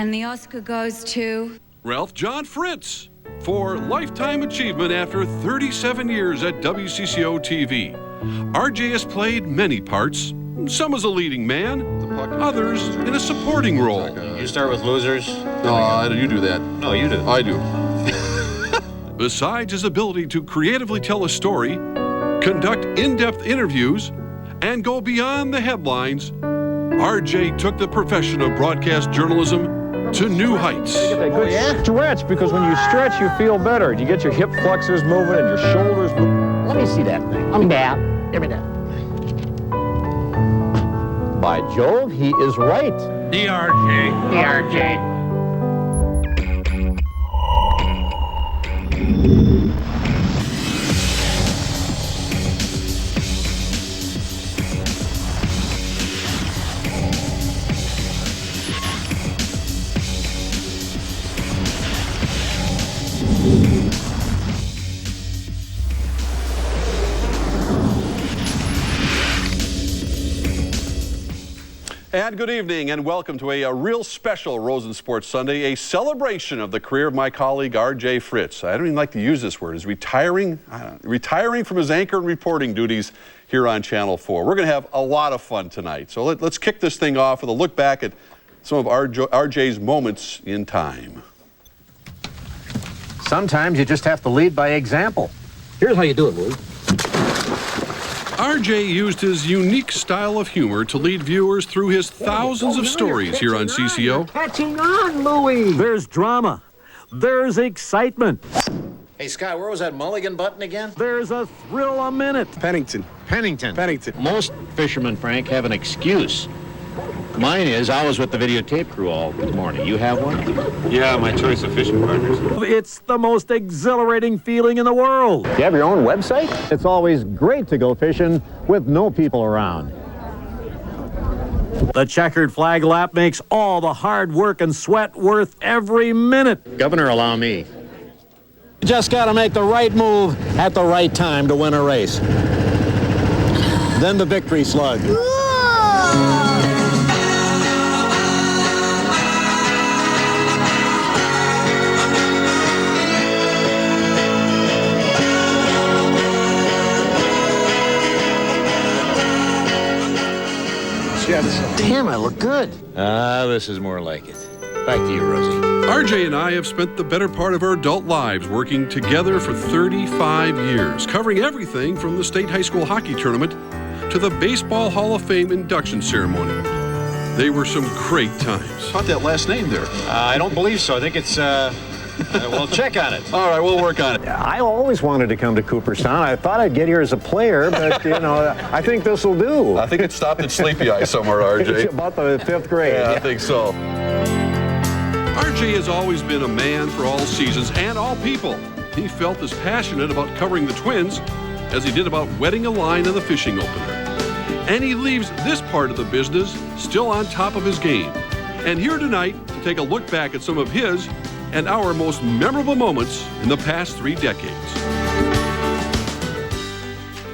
And the Oscar goes to Ralph John Fritz for Lifetime Achievement after 37 years at WCCO-TV. RJ has played many parts, some as a leading man, others in a supporting role. You start with losers. No, you do that. No, you do. I do. Besides his ability to creatively tell a story, conduct in-depth interviews, and go beyond the headlines, RJ took the profession of broadcast journalism to new heights. Get that good stretch, because when you stretch, you feel better. You get your hip flexors moving and your shoulders moving. Let me see that thing. Let me that. Give me that. By Jove, he is right. DRJ. And good evening and welcome to a real special Rosen Sports Sunday, a celebration of the career of my colleague RJ Fritz. I don't even like to use this word. He's retiring from his anchor and reporting duties here on Channel 4. We're going to have a lot of fun tonight. So let's kick this thing off with a look back at some of RJ's moments in time. Sometimes you just have to lead by example. Here's how you do it, Lou. RJ used his unique style of humor to lead viewers through his thousands of stories here on CCO. Catching on, Louie. There's drama. There's excitement. Hey, Scott, where was that mulligan button again? There's a thrill a minute. Pennington. Pennington. Most fishermen, Frank, have an excuse. Mine is I was with the videotape crew all morning. You have one? Yeah, my choice of fishing partners. It's the most exhilarating feeling in the world. You have your own website? It's always great to go fishing with no people around. The checkered flag lap makes all the hard work and sweat worth every minute. Governor, allow me. You just got to make the right move at the right time to win a race. Then the victory slug. Damn, I look good. This is more like it. Back to you, Rosie. RJ and I have spent the better part of our adult lives working together for 35 years, covering everything from the state high school hockey tournament to the Baseball Hall of Fame induction ceremony. They were some great times. How about that last name there? I don't believe so. I think it's, we'll check on it. All right, we'll work on it. I always wanted to come to Cooperstown. I thought I'd get here as a player, but, you know, I think this will do. I think it stopped at Sleepy Eye somewhere, RJ. It's about the 5th grade. Yeah, I think so. RJ has always been a man for all seasons and all people. He felt as passionate about covering the Twins as he did about wetting a line in the fishing opener. And he leaves this part of the business still on top of his game. And here tonight to take a look back at some of his and our most memorable moments in the past 3 decades.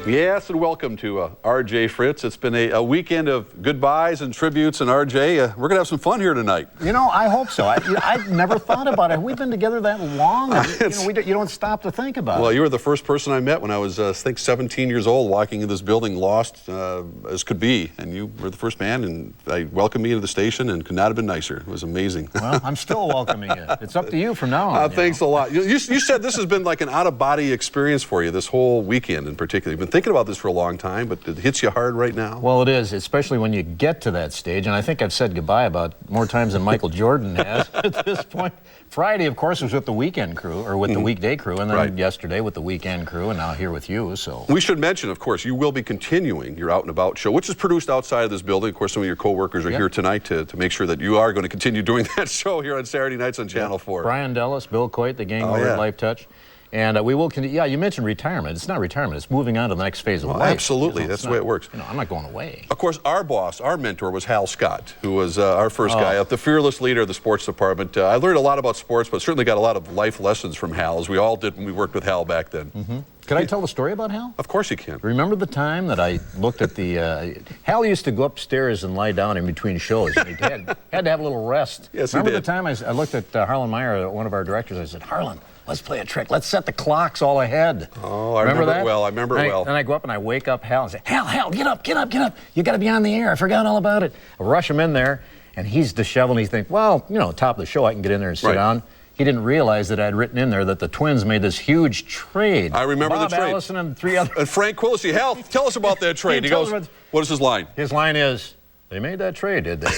Yes, and welcome to RJ Fritz. It's been a weekend of goodbyes and tributes, and RJ, we're going to have some fun here tonight. You know, I hope so. I've never thought about it. We've been together that long. You don't stop to think about it. Well, you were the first person I met when I was, I think, 17 years old, walking in this building, lost as could be. And you were the first man, and I welcomed me into the station, and could not have been nicer. It was amazing. Well, I'm still welcoming you. It's up to you from now on. Thanks a lot. You said this has been like an out-of-body experience for you, this whole weekend in particular. You've been thinking about this for a long time, but it hits you hard right now. Well, it is, especially when you get to that stage, and I think I've said goodbye about more times than Michael Jordan has at this point. Friday, of course, was with the weekend crew, or with the weekday crew, and then yesterday with the weekend crew, and now here with you, so. We should mention, of course, you will be continuing your Out and About show, which is produced outside of this building. Of course, some of your co-workers are here tonight to make sure that you are going to continue doing that show here on Saturday nights on Channel 4. Brian Dellis, Bill Coit, the gang over at Life Touch. And we will continue. Yeah, you mentioned retirement. It's not retirement. It's moving on to the next phase of life. Absolutely. That's the way it works. I'm not going away. Of course, our boss, our mentor was Hal Scott, who was our first guy up, the fearless leader of the sports department. I learned a lot about sports, but certainly got a lot of life lessons from Hal, as we all did when we worked with Hal back then. Could I tell the story about Hal? Of course you can. Remember the time that I looked at the... Hal used to go upstairs and lie down in between shows. He had to have a little rest. Yes, Remember he did. the time I looked at Harlan Meyer, one of our directors, I said, Harlan, let's play a trick. Let's set the clocks all ahead. Oh, I remember that? it well. I remember it well. Then I go up and I wake up Hal and say, Hal, get up. You got to be on the air. I forgot all about it. I rush him in there, and he's disheveled. And he thinks, well, top of the show, I can get in there and sit down. He didn't realize that I'd written in there that the Twins made this huge trade. I remember Bob the trade. Allison and 3 other... And Frank Quillisi, Hal, tell us about that trade. He goes, what is his line? His line is, they made that trade, did they?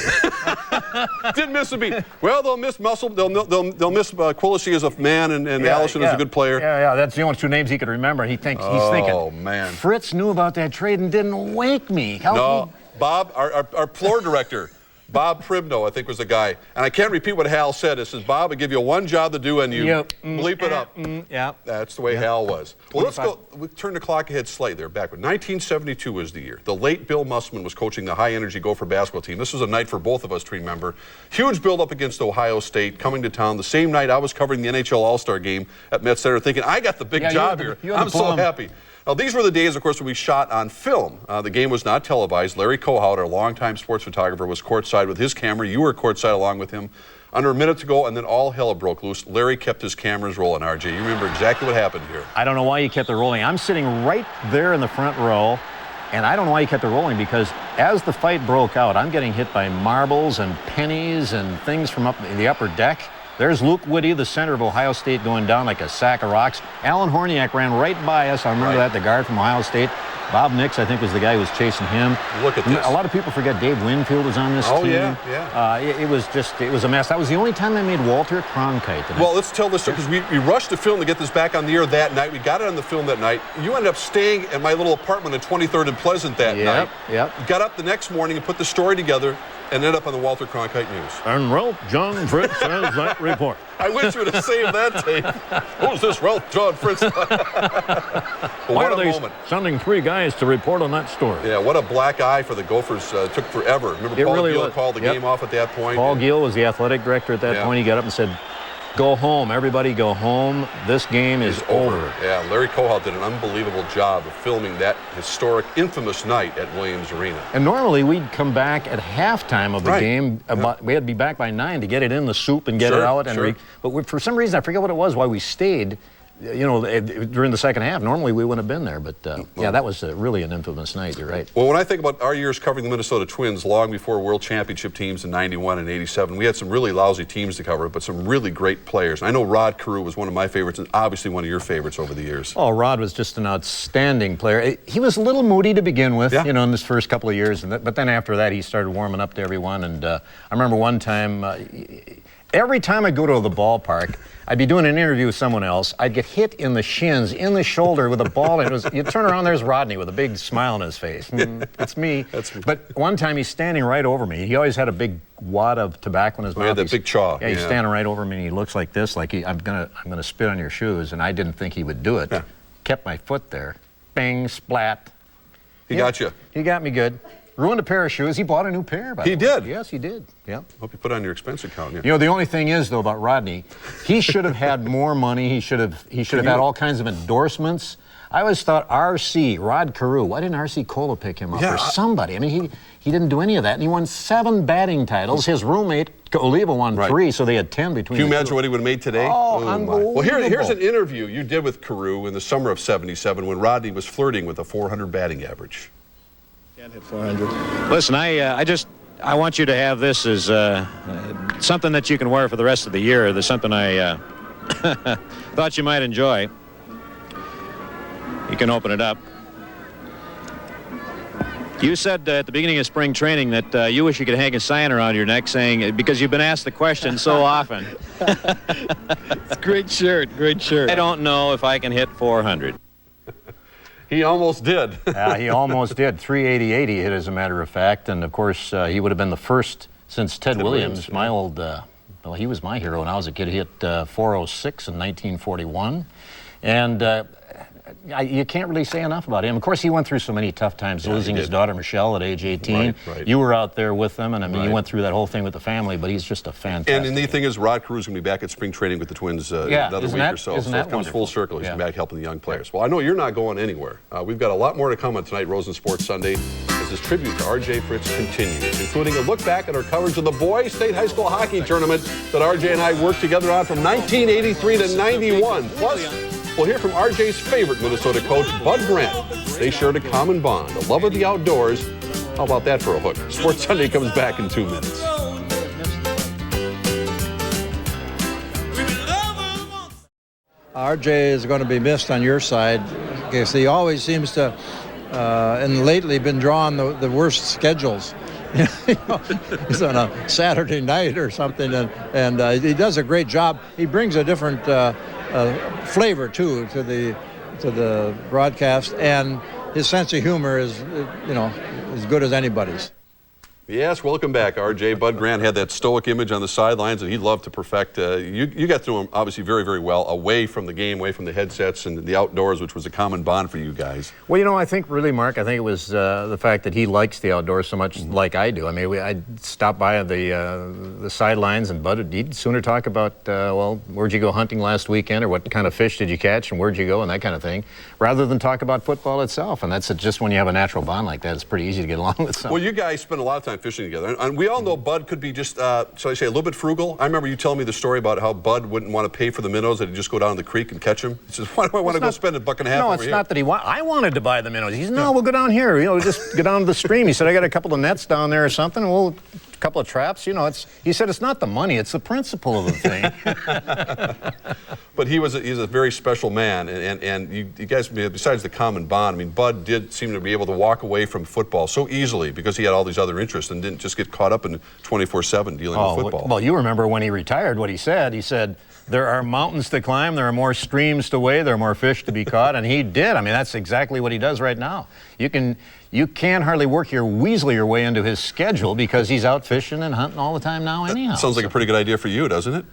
Didn't miss a beat. Well, they'll miss Muscle. They'll miss Quillisi as a man and Allison as a good player. Yeah. That's the only 2 names he could remember. He's thinking, oh, man. Fritz knew about that trade and didn't wake me. Bob, our floor director, Bob Pribno, I think was the guy. And I can't repeat what Hal said. It says, Bob, I give you one job to do, and you bleep it up. Yeah. That's the way Hal was. Well, let's go. We turn the clock ahead slightly there. Backward. 1972 was the year. The late Bill Mussman was coaching the high-energy Gopher basketball team. This was a night for both of us to remember. Huge build-up against Ohio State, coming to town. The same night I was covering the NHL All-Star game at Met Center, thinking, I got the big job here. I'm so happy. Now, these were the days, of course, when we shot on film. The game was not televised. Larry Kohout, our longtime sports photographer, was courtside with his camera. You were courtside along with him. Under a minute to go, and then all hell broke loose. Larry kept his cameras rolling, RJ. You remember exactly what happened here. I don't know why he kept it rolling. I'm sitting right there in the front row, and I don't know why he kept it rolling, because as the fight broke out, I'm getting hit by marbles and pennies and things from up in the upper deck. There's Luke Woody, the center of Ohio State, going down like a sack of rocks. Alan Horniak ran right by us. I remember that, the guard from Ohio State. Bob Nix, I think, was the guy who was chasing him. Look at this. A lot of people forget Dave Winfield was on this team. Oh, yeah. It was a mess. That was the only time they made Walter Cronkite. Well, let's tell this story, because we rushed the film to get this back on the air that night. We got it on the film that night. You ended up staying at my little apartment at 23rd and Pleasant that night. Yep. Got up the next morning and put the story together and ended up on the Walter Cronkite News. And Ralph John Fritz has that report. I wish you would have saved that tape. Who's this Ralph John Fritz? Why are they sending 3 guys to report on that story? Yeah, what a black eye for the Gophers. Took forever. Remember Paul Gill called the game off at that point? Paul Gill was the athletic director at that point. He got up and said, go home. Everybody go home. This game is over. Yeah, Larry Kohout did an unbelievable job of filming that historic, infamous night at Williams Arena. And normally we'd come back at halftime of the game. We had to be back by 9 to get it in the soup and get it out. But for some reason, I forget what it was, why we stayed. During the second half. Normally we wouldn't have been there, but that was really an infamous night. You're right. Well, when I think about our years covering the Minnesota Twins, long before World Championship teams in '91 and '87, we had some really lousy teams to cover, but some really great players. And I know Rod Carew was one of my favorites, and obviously one of your favorites over the years. Oh, Rod was just an outstanding player. He was a little moody to begin with, in this first couple of years, but then after that he started warming up to everyone. And I remember one time, every time I go to the ballpark, I'd be doing an interview with someone else. I'd get hit in the shins, in the shoulder with a ball, and you turn around, there's Rodney with a big smile on his face. It's me. That's me. But one time he's standing right over me. He always had a big wad of tobacco in his mouth. He had that big chaw. Yeah, he's standing right over me, and he looks like this, like I'm gonna spit on your shoes, and I didn't think he would do it. Yeah. Kept my foot there. Bang, splat. He got you. He got me good. Ruined a pair of shoes. He bought a new pair, by the way. He did? Yes, he did. Yeah. Hope you put it on your expense account. Yeah. You know, the only thing is, though, about Rodney, he should have had more money. He should have had all kinds of endorsements. I always thought Rod Carew, why didn't R.C. Cola pick him up or somebody? I mean, he didn't do any of that, and he won 7 batting titles. His roommate, Oliva, won 3, so they had 10 between Can you the imagine what he would have made today? Oh, unbelievable. Well, here's an interview you did with Carew in the summer of '77 when Rodney was flirting with a 400 batting average. Can't hit 400. Listen, I want you to have this as something that you can wear for the rest of the year. There's something I thought you might enjoy. You can open it up. You said at the beginning of spring training that you wish you could hang a sign around your neck saying, because you've been asked the question so often. It's a great shirt, great shirt. I don't know if I can hit 400. He almost did. He almost did. 388 he hit, as a matter of fact. And, of course, he would have been the first since Ted Williams, my old, well, he was my hero when I was a kid. He hit 406 in 1941. And you can't really say enough about him. Of course, he went through so many tough times, losing his daughter Michelle at age 18. Right. You were out there with them, and I mean, you went through that whole thing with the family, but he's just a fantastic. And the thing is, Rod Cruz is going to be back at spring training with the Twins another week or so. So it comes full circle. He's back helping the young players. Well, I know you're not going anywhere. We've got a lot more to come on tonight, Rosen Sports Sunday, as this tribute to R.J. Fritz continues, including a look back at our coverage of the boys state high school hockey tournament that R.J. and I worked together on from 1983 to 91. Plus, we'll hear from RJ's favorite Minnesota coach, Bud Grant. They shared a common bond, a love of the outdoors. How about that for a hook? Sports Sunday comes back in 2 minutes. RJ is going to be missed on your side because he always seems to, and lately, been drawing the worst schedules. He's on a Saturday night or something, and he does a great job. He brings a different flavor too to the broadcast, and his sense of humor is, as good as anybody's. Yes, welcome back, RJ. Bud Grant had that stoic image on the sidelines that he'd love to perfect. You got to know him obviously very, very well, away from the game, away from the headsets and the outdoors, which was a common bond for you guys. Well, I think really, Mark, I think it was the fact that he likes the outdoors so much like I do. I mean, I'd stop by the sidelines, and Bud, he'd sooner talk about, well, where'd you go hunting last weekend, or what kind of fish did you catch, and where'd you go, and that kind of thing, rather than talk about football itself. And that's just when you have a natural bond like that, it's pretty easy to get along with someone. Well, you guys spend a lot of time fishing together, and we all know Bud could be just, shall I say, a little bit frugal. I remember you telling me the story about how Bud wouldn't want to pay for the minnows, that he'd just go down the creek and catch them. He says, why do I want to go spend $1.50 over here? No, it's not that I wanted to buy the minnows. He said, no, we'll go down here, just go down to the stream. He said, I got a couple of nets down there or something, a couple of traps, he said, it's not the money, it's the principle of the thing. But he's a very special man, and you guys, besides the common bond, I mean, Bud did seem to be able to walk away from football so easily because he had all these other interests and didn't just get caught up in 24/7 dealing with football. Well, you remember when he retired what he said. He said, there are mountains to climb, there are more streams to wade, there are more fish to be caught, and he did. I mean, that's exactly what he does right now. You can't hardly weasel your way into his schedule because he's out fishing and hunting all the time now anyhow. Sounds like a pretty good idea for you, doesn't it?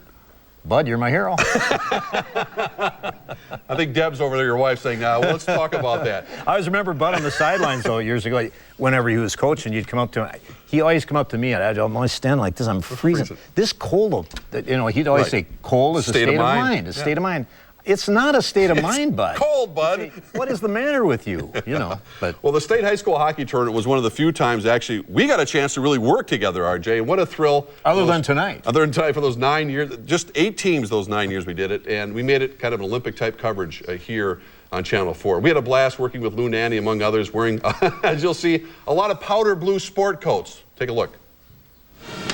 Bud, you're my hero. I think Deb's over there, your wife, saying, well, let's talk about that. I always remember Bud on the sidelines, though, years ago. Whenever he was coaching, you'd come up to him. He'd always come up to me, and I'd always stand like this. I'm freezing. This cold, he'd always say, cold is a state of mind. A state of mind. It's not a state of mind, Bud. Cold, Bud. What is the matter with you? But well, the state high school hockey tournament was one of the few times actually we got a chance to really work together, RJ. And what a thrill! Other than tonight for those 9 years, just 8 teams those 9 years we did it, and we made it kind of an Olympic type coverage here on Channel 4. We had a blast working with Lou Nanny, among others, wearing, as you'll see, a lot of powder blue sport coats. Take a look.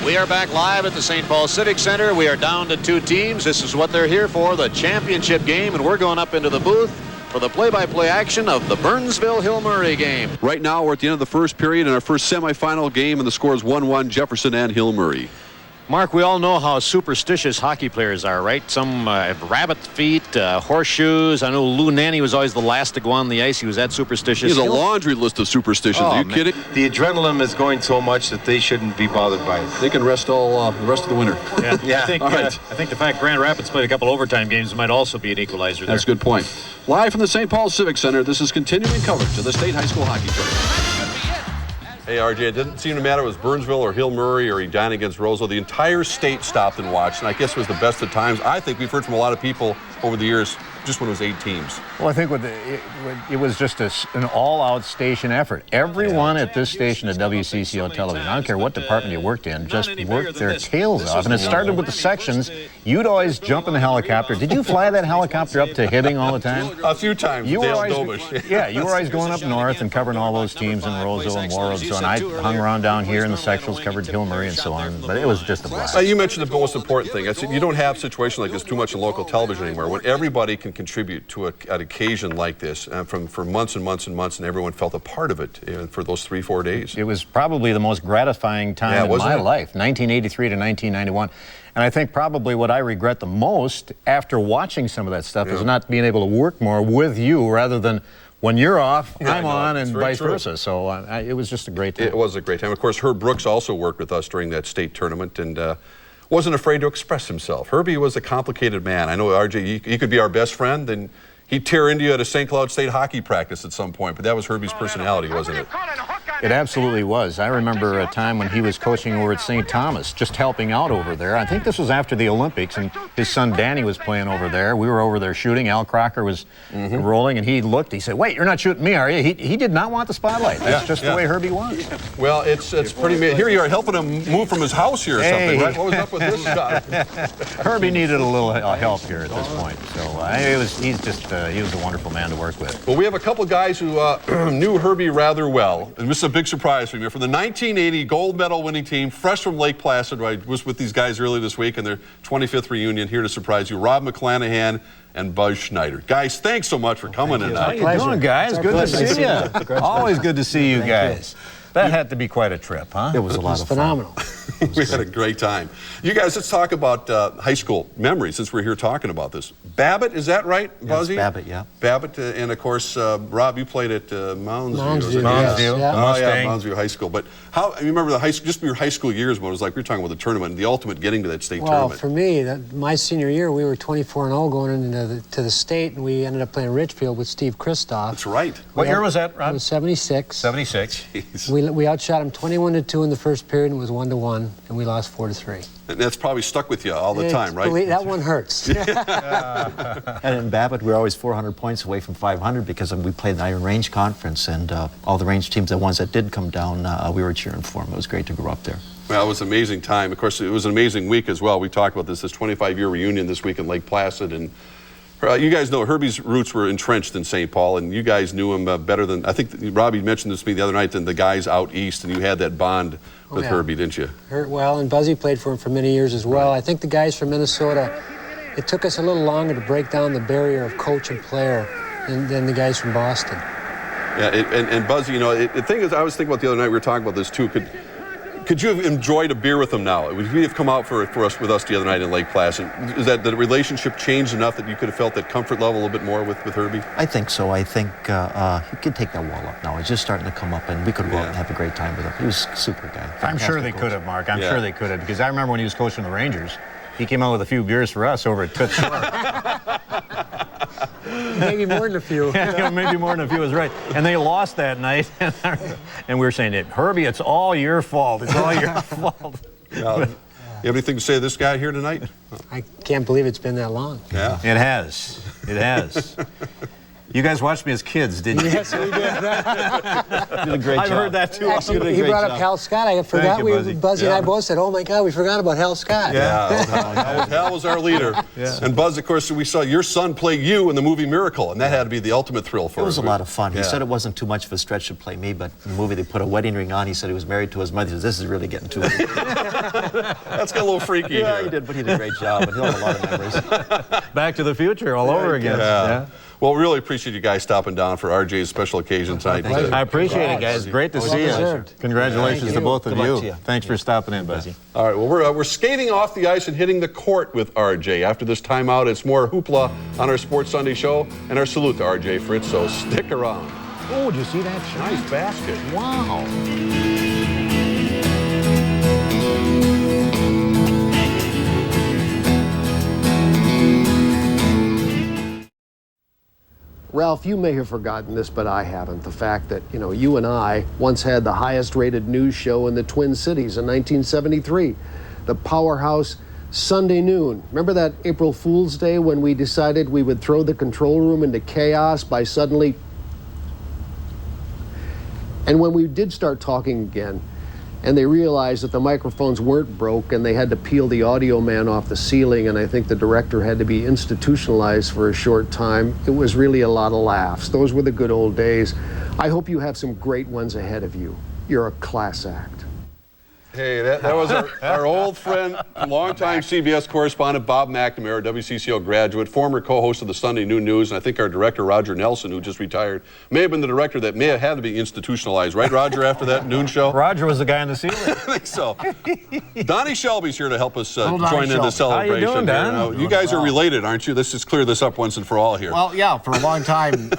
We are back live at the St. Paul Civic Center. We are down to 2 teams. This is what they're here for, the championship game, and we're going up into the booth for the play-by-play action of the Burnsville-Hill Murray game. Right now, we're at the end of the first period in our first semifinal game, and the score is 1-1, Jefferson and Hill Murray. Mark, we all know how superstitious hockey players are, right? Some have rabbit feet, horseshoes. I know Lou Nanny was always the last to go on the ice. He was that superstitious. He has a laundry list of superstitions. Are you kidding? The adrenaline is going so much that they shouldn't be bothered by it. They can rest the rest of the winter. Yeah. I think the fact Grand Rapids played a couple overtime games might also be an equalizer there. That's a good point. Live from the St. Paul Civic Center, this is continuing coverage of the state high school hockey tournament. Hey, RJ, it didn't seem to matter if it was Burnsville or Hill Murray or Edina against Roseville. The entire state stopped and watched, and I guess it was the best of times. I think we've heard from a lot of people over the years, just when it was 8 teams. Well, I think it was just an all-out station effort. Everyone at this station at WCCO Television, I don't care what department you worked in, just worked their tails off. And it started with the sections. You'd always jump in the helicopter. Did you fly that helicopter up to Hibbing all the time? A few times. You were always going up north and covering all those teams in Roseville and Warroad. So, and I hung around down here in the sectionals, covered Hill Murray and so on. But it was just a blast. You mentioned the most important thing. You don't have situations like this too much in local television anymore, when everybody can contribute to an occasion like this for months and months and months, and everyone felt a part of it for those 3-4 days. It was probably the most gratifying time in my life, 1983 to 1991. And I think probably what I regret the most after watching some of that stuff is not being able to work more with you rather than when you're off, I'm on, and vice versa. So it was just a great time. It was a great time. Of course, Herb Brooks also worked with us during that state tournament and wasn't afraid to express himself. Herbie was a complicated man. I know, RJ, he could be our best friend, and he'd tear into you at a St. Cloud State hockey practice at some point, but that was Herbie's personality, wasn't it? It absolutely was. I remember a time when he was coaching over at St. Thomas, just helping out over there. I think this was after the Olympics, and his son Danny was playing over there. We were over there shooting. Al Crocker was rolling, and he looked. He said, "Wait, you're not shooting me, are you?" He did not want the spotlight. That's just the way Herbie was. Well, it's pretty amazing. Here you are helping him move from his house here or something, right? What was up with this guy? Herbie needed a little help here at this point. So he was a wonderful man to work with. Well, we have a couple guys who knew Herbie rather well, and this is a big surprise for me. For the 1980 gold medal winning team, fresh from Lake Placid, I was with these guys early this week in their 25th reunion, here to surprise you, Rob McClanahan and Buzz Schneider. Guys, thanks so much for coming tonight. How you doing, guys? Good to see you. Always good to see you guys. That had to be quite a trip, huh? It was a lot of fun. Phenomenal. We had a great time. You guys, let's talk about high school memories since we're here talking about this. Babbitt, is that right, Buzzy? Yes, Babbitt, yeah. Babbitt, and of course, Rob, you played at Moundsview. Moundsview, yeah. Oh, yeah, Moundsview High School. But how, you remember just your high school years, what it was like? We were talking about the tournament, the ultimate getting to that state Well, tournament. for me, my senior year, we were 24-0 going into the state, and we ended up playing Richfield with Steve Kristoff. That's right. What year was that, It Rob? was 76. 76. Jeez. We outshot them 21-2 in the first period, and it was 1-1, and we lost 4-3. And that's probably stuck with you all the time, right? That one hurts. And in Babbitt, we were always 400 points away from 500 because we played the Iron Range Conference, and all the range teams, the ones that did come down, we were cheering for them. It was great to grow up there. Well, it was an amazing time. Of course, it was an amazing week as well. We talked about this 25-year reunion this week in Lake Placid, and you guys know Herbie's roots were entrenched in St. Paul, and you guys knew him better than, I think Robbie mentioned this to me the other night, than the guys out east, and you had that bond with Herbie, didn't you? Well, and Buzzy played for him for many years as well. I think the guys from Minnesota, it took us a little longer to break down the barrier of coach and player than the guys from Boston. Yeah, and Buzzy, you know, the thing is, I was thinking about the other night, we were talking about this too, could you have enjoyed a beer with him now? Would he have come out with us the other night in Lake Placid? Is that the relationship changed enough that you could have felt that comfort level a little bit more with Herbie? I think so. I think he could take that wall up now. It's just starting to come up, and we could go out and have a great time with him. He was a super guy. I'm sure they could have, Mark. I'm sure they could have, because I remember when he was coaching the Rangers, he came out with a few beers for us over at Toots Shore. Maybe more than a few. Yeah, maybe more than a few is right. And they lost that night, and we were saying, Herbie, it's all your fault. It's all your fault. You have anything to say to this guy here tonight? I can't believe it's been that long. Yeah. It has. It has. You guys watched me as kids, didn't you? Yes, we did. Did a great job. I've heard that too. Actually, he brought up Hal Scott. I forgot. Buzzy and I both said, "Oh my God, we forgot about Hal Scott." Yeah, Hal was our leader. Yeah. And Buzz, of course, we saw your son play you in the movie Miracle, and that had to be the ultimate thrill for him. It was a lot of fun. He said it wasn't too much of a stretch to play me, but in the movie they put a wedding ring on. He said he was married to his mother. He said, "This is really getting too weird." That's got a little freaky. Yeah, he did, but he did a great job, and he'll have a lot of memories. Back to the Future all over again. Yeah. Well, really appreciate you guys stopping down for RJ's special occasion tonight. I appreciate it, guys. Great to see you. Congratulations to both of you. Thanks for stopping in, Buzzy. All right, well, we're skating off the ice and hitting the court with RJ. After this timeout, it's more hoopla on our Sports Sunday show and our salute to RJ Fritz, so stick around. Oh, did you see that shot? Nice basket. Wow. Ralph, you may have forgotten this, but I haven't. The fact that, you and I once had the highest rated news show in the Twin Cities in 1973, the powerhouse Sunday Noon. Remember that April Fool's Day when we decided we would throw the control room into chaos by suddenly... And when we did start talking again, and they realized that the microphones weren't broke and they had to peel the audio man off the ceiling, and I think the director had to be institutionalized for a short time, it was really a lot of laughs. Those were the good old days. I hope you have some great ones ahead of you. You're a class act. Hey, that was our old friend, longtime CBS correspondent Bob McNamara, WCCO graduate, former co-host of the Sunday Noon News, and I think our director, Roger Nelson, who just retired, may have been the director that may have had to be institutionalized, right, Roger, after that noon show? Roger was the guy on the ceiling. I think so. Donnie Shelby's here to help us join in the celebration. How you doing, Don? You guys are related, aren't you? Let's just clear this up once and for all here. Well, yeah, for a long time,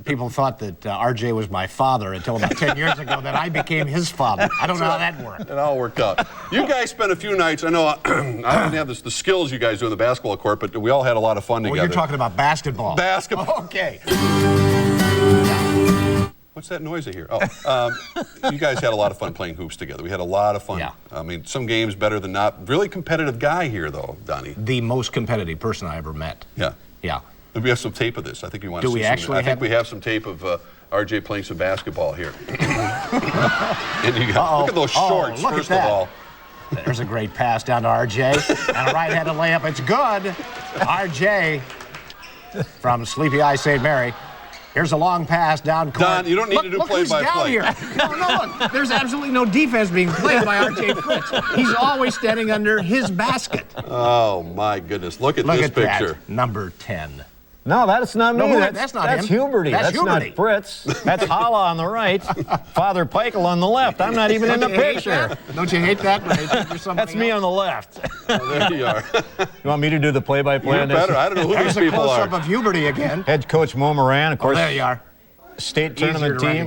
people thought that RJ was my father until about 10 years ago that I became his father. I don't know how that worked. It all worked out. You guys spent a few nights, I know I didn't have the skills you guys do in the basketball court, but we all had a lot of fun together. You're talking about basketball. Basketball. Okay. What's that noise I hear? Oh, you guys had a lot of fun playing hoops together. We had a lot of fun. Yeah. I mean, some games better than not. Really competitive guy here, though, Donnie. The most competitive person I ever met. Yeah. Yeah. We have some tape of this. I think we want to Do see we some. actually I think we have some tape of RJ playing some basketball here. And you got, look at those shorts, look first at that. of all. There's a great pass down to RJ. And a right-handed layup. It's good. RJ from Sleepy Eye St. Mary. Here's a long pass down court. Don, you don't need to do play-by-play. Look who's down here. No, look. There's absolutely no defense being played by RJ Fritz. He's always standing under his basket. Oh, my goodness. Look at this picture. That. Number 10. No, that's not me. No, that's not him. Huberty. That's Huberty. Not Fritz. That's Holla on the right. Father Peichel on the left. I'm not even in the picture. Don't you hate that? That's me on the left. Oh, there you are. You want me to do the play-by-play on this? Better. I don't know who these people are. There's a close-up of Huberty again. Head coach Mo Moran, of course. There you are. State tournament team.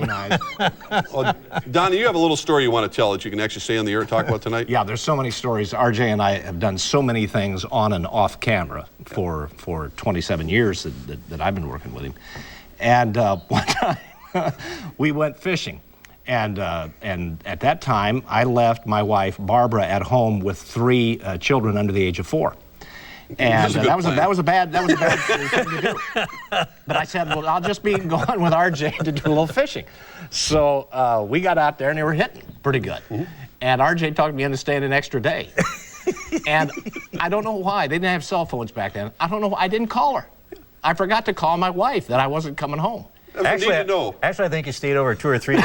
Well, Donnie, you have a little story you want to tell that you can actually say on the air and talk about tonight? Yeah, there's so many stories. RJ and I have done so many things on and off camera for 27 years that I've been working with him. And one time we went fishing. And at that time, I left my wife, Barbara, at home with 3 children under the age of 4. And that was a bad thing to do. But I said, well, I'll just be going with RJ to do a little fishing. So we got out there and they were hitting pretty good. And RJ talked me into staying an extra day. And I don't know why. They didn't have cell phones back then. I don't know. I didn't call her. I forgot to call my wife that I wasn't coming home. Actually, I think you stayed over 2 or 3 days.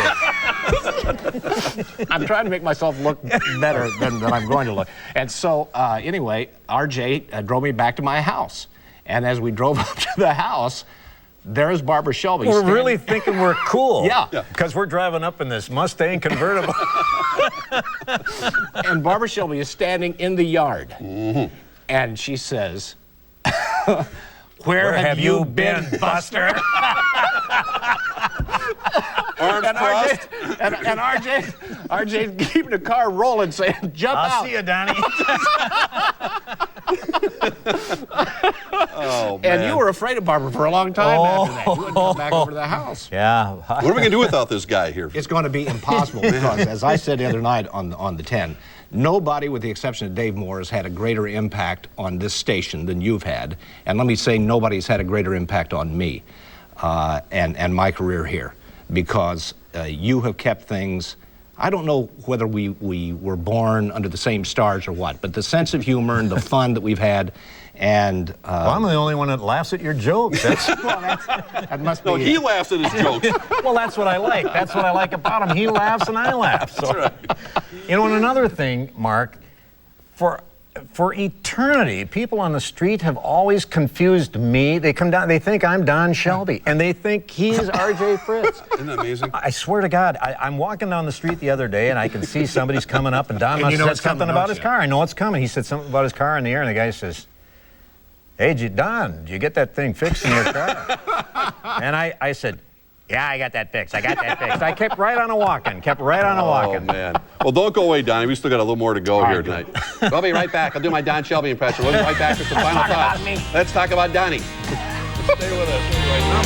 I'm trying to make myself look better than I'm going to look. And so, anyway, RJ drove me back to my house. And as we drove up to the house, there's Barbara Shelby. We're really thinking we're cool. Yeah. Because we're driving up in this Mustang convertible. And Barbara Shelby is standing in the yard. And she says, Where have you been, Buster? Arms crossed. And RJ's keeping the car rolling, saying, jump out. I'll see you, Donnie. Oh, man. And you were afraid of Barbara for a long time after that. You wouldn't come back over to the house. Yeah. What are we going to do without this guy here? It's going to be impossible because, as I said the other night on the 10, nobody, with the exception of Dave Moore, has had a greater impact on this station than you've had. And let me say, nobody's had a greater impact on me and my career here, because you have kept things. I don't know whether we were born under the same stars or what, but the sense of humor and the fun that we've had. And well, I'm the only one that laughs at your jokes. That must be. No, he laughs at his jokes. Well, that's what I like. That's what I like about him. He laughs and I laugh. So. That's right. You know, and another thing, Mark, for eternity, people on the street have always confused me. They come down, they think I'm Don Shelby, and they think he's RJ Fritz. Isn't that amazing? I swear to God, I'm walking down the street the other day, and I can see somebody's coming up, and Don must have said something about his car. I know it's coming. He said something about his car in the air, and the guy says, "Hey, Don, did you get that thing fixed in your car?" And I said, "Yeah, I got that fixed. I got that fixed." I kept right on a walking. Oh, man. Well, don't go away, Donnie. We still got a little more to go here tonight. I'll be right back. I'll do my Don Shelby impression. We'll be right back with some final thoughts. Let's talk about Donnie. Stay with us right now.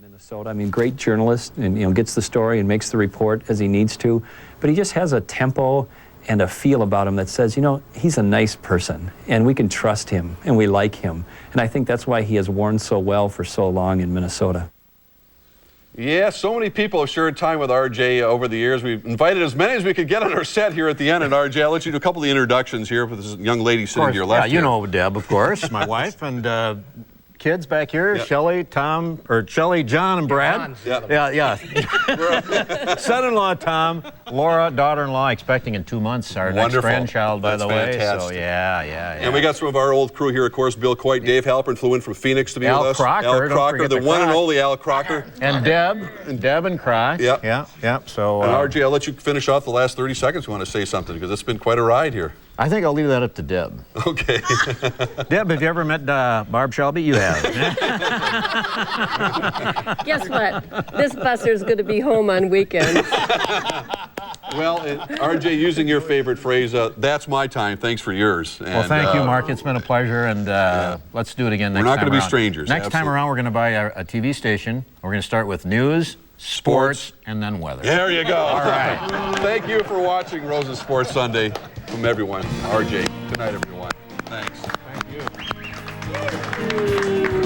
Minnesota. I mean, great journalist, and gets the story and makes the report as he needs to, but he just has a tempo and a feel about him that says, he's a nice person, and we can trust him, and we like him. And I think that's why he has worn so well for so long in Minnesota. Yeah, so many people have shared time with RJ over the years. We've invited as many as we could get on our set here at the end. And RJ, I'll let you do a couple of the introductions here with this young lady sitting to your left. Yeah, you know Deb, of course, my wife, and kids back here, yep. Shelley, Tom, John, and Brad. Yeah. Son-in-law, Tom, Laura, daughter-in-law, expecting in 2 months. Our next grandchild, by the way. Fantastic. So, yeah. And we got some of our old crew here, of course. Bill Coit, Dave Halpern flew in from Phoenix to be with us. Crocker, Al Crocker, the one and only Al Crocker. And Deb and Croc. Yeah. So, and RJ, I'll let you finish off the last 30 seconds. You want to say something, because it's been quite a ride here. I think I'll leave that up to Deb. Okay. Deb, have you ever met Barb Shelby? You have. Guess what? This busser's going to be home on weekends. Well, RJ, using your favorite phrase, that's my time. Thanks for yours. Well, thank you, Mark. It's been a pleasure, and let's do it again next time. We're not going to be strangers. Next time around, we're going to buy a TV station. We're going to start with news, sports, and then weather. There you go. All right. Thank you for watching Rosen Sports Sunday. From everyone, RJ. Good night, everyone. Thanks. Thank you.